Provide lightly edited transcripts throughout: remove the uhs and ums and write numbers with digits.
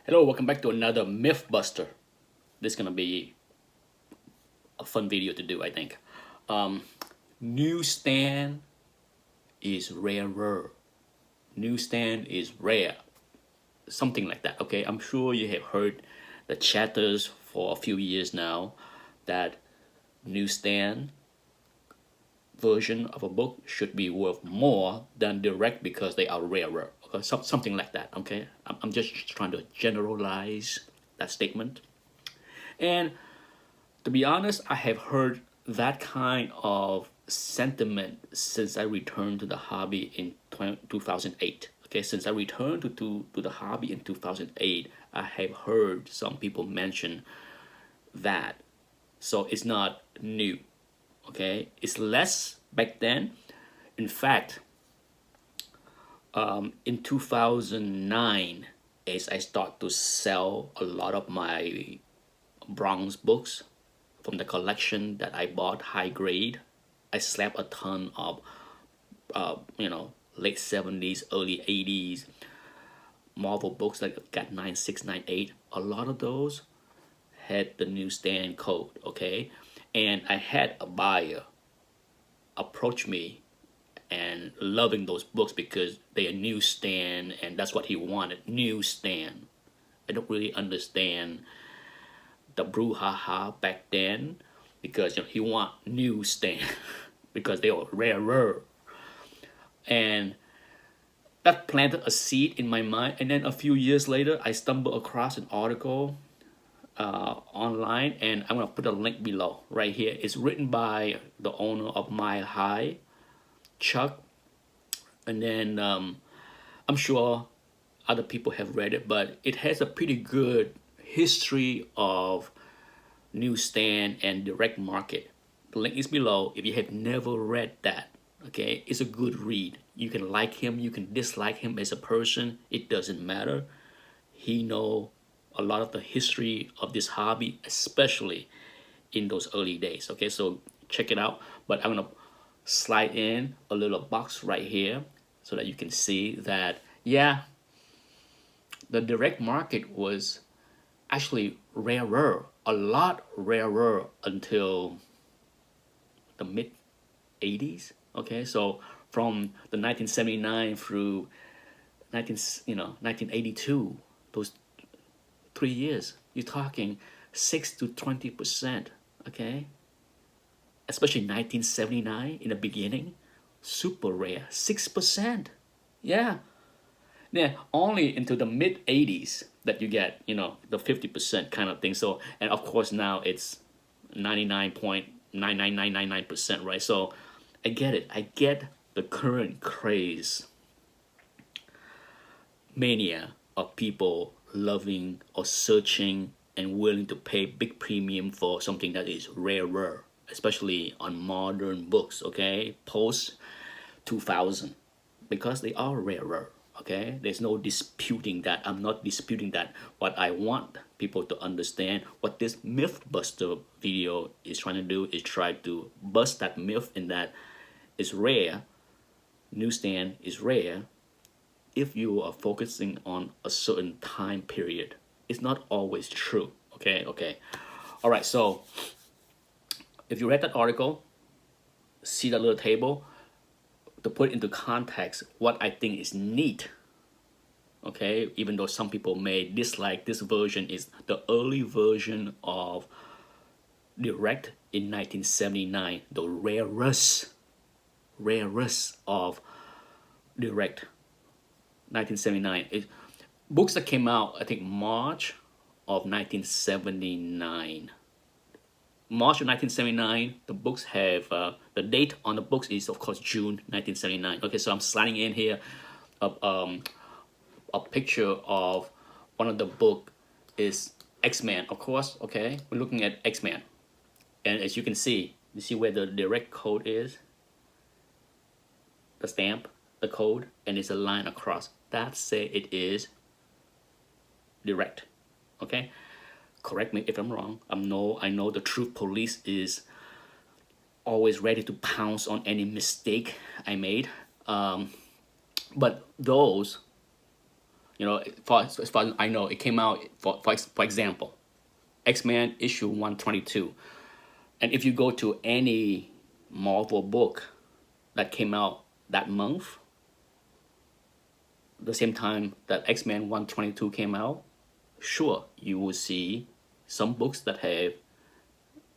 Hello, welcome back to another MythBuster. This is gonna be a fun video to do, I think. Um, Newsstand is rarer. Newsstand is rare. Something like that. Okay, I'm sure you have heard the chatters for a few years now that newsstand version of a book should be worth more than direct because they are rarer. Okay, something like that. Okay, I'm just trying to generalize that statement. And to be honest, I have heard that kind of sentiment since I returned to the hobby in 2008. Okay, since I returned to the hobby in 2008, I have heard some people mention that. So it's not new. Okay, it's less back then. In fact, in 2009, as I start to sell a lot of my bronze books from the collection that I bought high grade. I slapped a ton of, late 70s, early 80s Marvel books like got 9698. A lot of those had the newsstand code, okay? And I had a buyer approach me and loving those books because they are newsstand and that's what he wanted, newsstand. I don't really understand the brouhaha back then because he want newsstand because they were rarer, and that planted a seed in my mind. And then a few years later, I stumbled across an article online, and I'm gonna put a link below right here. It's written by the owner of Mile High, Chuck, and then I'm sure other people have read it, but it has a pretty good history of newsstand and direct market. The link is below if you have never read that. Okay, it's a good read. You can like him, you can dislike him as a person, it doesn't matter. He know a lot of the history of this hobby, especially in those early days. Okay, so check it out. But I'm gonna slide in a little box right here so that you can see that, yeah, the direct market was actually rarer, a lot rarer until the mid 80s. Okay, so from the 1979 through 1982, those 3 years, you're talking 6 to 20%. Okay, especially 1979 in the beginning, super rare, 6%. Yeah, yeah, only into the mid 80s that you get, the 50% kind of thing. So, and of course now it's 99.99999%, right? So I get it. I get the current craze, mania of people loving or searching and willing to pay big premium for something that is rarer, especially on modern books, okay? Post 2000, because they are rarer. Okay, there's no disputing that. I'm not disputing that. What I want people to understand, what this MythBuster video is trying to do, is try to bust that myth in that it's rare. Newsstand is rare if you are focusing on a certain time period. It's not always true. Okay. All right, so if you read that article, see that little table, to put into context what I think is neat. Okay, even though some people may dislike, this version is the early version of direct in 1979, the rarest of direct, 1979. Books that came out, I think, March of 1979. March of 1979, the books have, the date on the books is, of course, June 1979. Okay, so I'm sliding in here a picture of one of the book is X-Men, of course. Okay, we're looking at X-Men, and as you can see, you see where the direct code is, the stamp, the code, and it's a line across. That say it is direct. Okay, correct me if I'm wrong. I know the truth police is always ready to pounce on any mistake I made. But those You know, as far as I know, it came out, for example, X-Men issue 122. And if you go to any Marvel book that came out that month, the same time that X-Men 122 came out, sure, you will see some books that have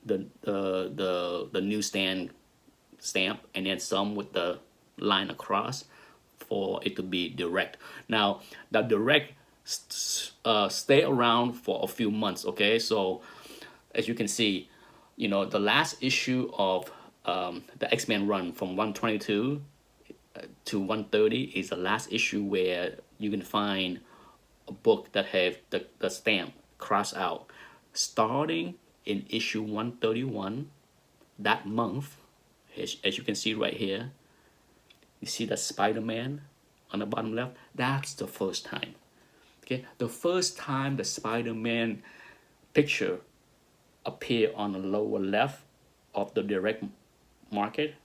the newsstand stamp, and then some with the line across for it to be direct. Now, the direct stay around for a few months, okay? So as you can see, you know, the last issue of the X-Men run from 122 to 130 is the last issue where you can find a book that have the stamp crossed out. Starting in issue 131 that month, as you can see right here, you see that Spider-Man on the bottom left? That's the first time. Okay, the first time the Spider-Man picture appear on the lower left of the direct market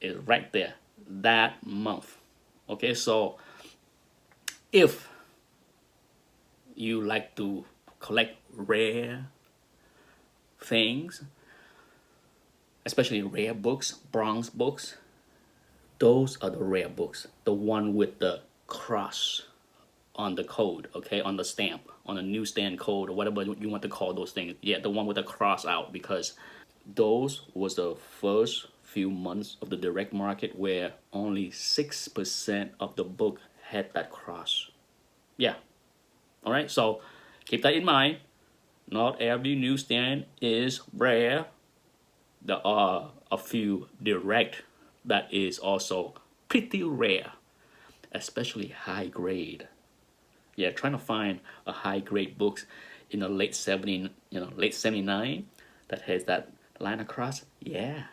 is right there, that month. Okay, so if you like to collect rare things, especially rare books, bronze books, those are the rare books, the one with the cross on the code, okay, on the stamp, on the newsstand code, or whatever you want to call those things. Yeah, the one with the cross out, because those was the first few months of the direct market where only 6% of the book had that cross. Yeah, all right, so keep that in mind. Not every newsstand is rare. There are a few direct that is also pretty rare, especially high grade. Yeah, trying to find a high grade books in the late 70, late 79 that has that line across. Yeah.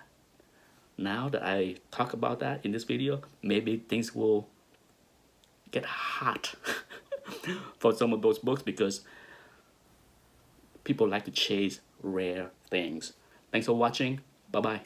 Now that I talk about that in this video, maybe things will get hot for some of those books, because people like to chase rare things. Thanks for watching. Bye-bye.